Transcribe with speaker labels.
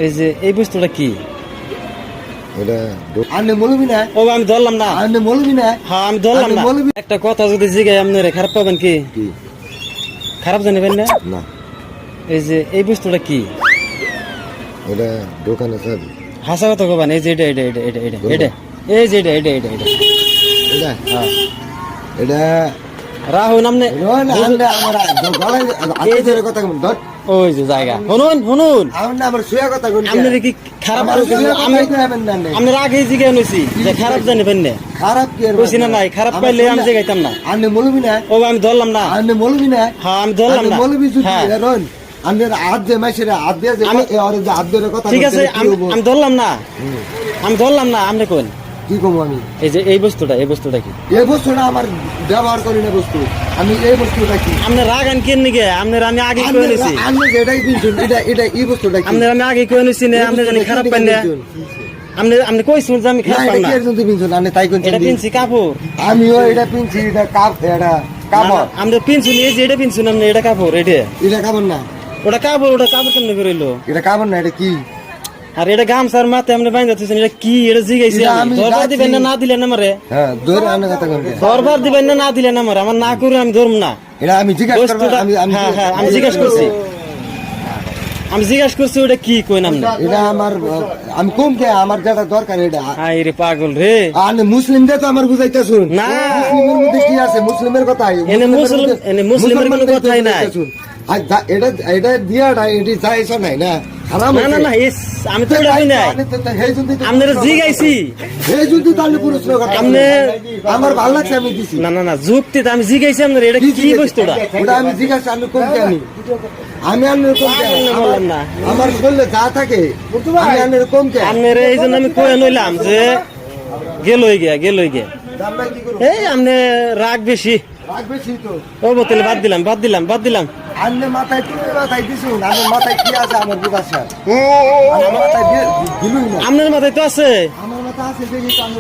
Speaker 1: এই যে এই বস্তুটা কি?
Speaker 2: ওটা আনে মৌলবি না।
Speaker 1: ও আমি ধরলাম না।
Speaker 2: আনে মৌলবি না।
Speaker 1: হ্যাঁ আমি ধরলাম না। একটা কথা যদি জিগাই আপনারে খারাপ পাবেন কি?
Speaker 2: কি
Speaker 1: খারাপ জানিবেন না?
Speaker 2: না।
Speaker 1: এই যে এই বস্তুটা কি?
Speaker 2: ওটা দোকানে চাবি।
Speaker 1: হাসা কথা কবেন। এই যে এটা এটা এটা এটা এটা এটা এই যে এটা এটা এটা এটা
Speaker 2: এটা
Speaker 1: হ্যাঁ
Speaker 2: এটা
Speaker 1: রাহুল নামনে
Speaker 2: রোন আনে আমার গলায় আগে ধরে কথা কম ধর।
Speaker 1: ওই যে জায়গা শুনুন শুনুন
Speaker 2: আমরা আমার শুয়া কথা কই।
Speaker 1: আপনার কি খারাপ আপনার আগে জিজ্ঞাসা নইছি যে খারাপ জানিবেন না?
Speaker 2: খারাপ কি আর
Speaker 1: কইছি না নাই খারাপ পাইলে আমি জিগাইতাম না।
Speaker 2: আনে মৌলবি না।
Speaker 1: ও আমি ধরলাম না।
Speaker 2: আনে মৌলবি না।
Speaker 1: হ্যাঁ আমি ধরলাম না।
Speaker 2: মৌলবি যদি
Speaker 1: হ্যাঁ
Speaker 2: রোন আনের হাত দে মাইছেরা হাত দিয়ে যে আর যে হাত ধরে কথা
Speaker 1: ঠিক আছে আমি ধরলাম না। আমি ধরলাম না আপনি কোন
Speaker 2: কি কম আমি
Speaker 1: এই যে এই বস্তুটা কি?
Speaker 2: এই বস্তুটা আমার ব্যবহার করি না বস্তু। আমি এই বস্তুটা কি
Speaker 1: আপনি রাগান কেন নিগে? আপনার আমি আগে কই নিছি।
Speaker 2: আমি যেটাই পিনছুন এটা এই বস্তুটা কি?
Speaker 1: আপনার আমি আগে কই নিছি না আপনি জানি খারাপ পান না। আপনি কইছেন যে আমি খারাপ পান না।
Speaker 2: এটা কি জন্য পিনছুন আমি তাই কোন
Speaker 1: এটা পিনছি কাপড়।
Speaker 2: আমিও এটা পিনছি এটা এটা কাপড়।
Speaker 1: আপনি পিনছুন এই যে এটা পিনছুন আপনি এটা কাপড়
Speaker 2: এটা কাপড় না।
Speaker 1: ওটা কাপড় কেমনে করিলো?
Speaker 2: এটা কাপড় না এটা কি?
Speaker 1: আর এটা গামছার মাথায় আপনি বাইন্ধা দিতেছেন এটা কি? এটা জিগাইছি আমি। দরবার দিবেন না দিলেন আমারে?
Speaker 2: হ্যাঁ ধরে আনে কথা কই।
Speaker 1: দরবার দিবেন না দিলেন আমারে? আমার না করে আমি ধরব না।
Speaker 2: এটা আমি জিজ্ঞাসা করব।
Speaker 1: হ্যাঁ হ্যাঁ আমি জিজ্ঞাসা করছি। ওটা কি কই নাম?
Speaker 2: এটা আমার আমি কম কে আমার যেটা দরকার এটা।
Speaker 1: হাই রে পাগল রে।
Speaker 2: আনে মুসলিমদের তো আমার বুঝাইতা শুন।
Speaker 1: না
Speaker 2: মুসলিমের মধ্যে কি আছে? মুসলিমের কথাই।
Speaker 1: এনে মুসলিমের কোনো কথাই নাই।
Speaker 2: এটা এটা দিয়াটা এটি যাইছ নাই না।
Speaker 1: না না না আমি তো এটা নাই। আপনারা জিগাইছি।
Speaker 2: এই যদি তাহলে প্রশ্ন কথা।
Speaker 1: আপনি
Speaker 2: আমার ভালো লাগছে আমি দিছি।
Speaker 1: না না না যুক্তি আমি জিগাইছি আপনারা এটা কি বস্তুটা?
Speaker 2: ওটা আমি জিজ্ঞাসা আমি কোন কে আমি আনের কোন কে
Speaker 1: বললাম না।
Speaker 2: আমার শরীরে যা থাকে আমি আনের কোন কে।
Speaker 1: আপনারা এই জন্য আমি কয়ে নইলাম যে গেলই গিয়া এই আপনি রাগ বেশি।
Speaker 2: রাগ বেশি তো।
Speaker 1: ও বোতলে বাদ দিলাম।
Speaker 2: আন্নে মাথায় তুমি মাথায় দিছুন। আমার মাথায় কি আছে আমার বুঝাছা। আমার মাথায় দিলুই না।
Speaker 1: আপনার মাথায় তো আছে।
Speaker 2: আমার মাথা আছে দেখি তো আমি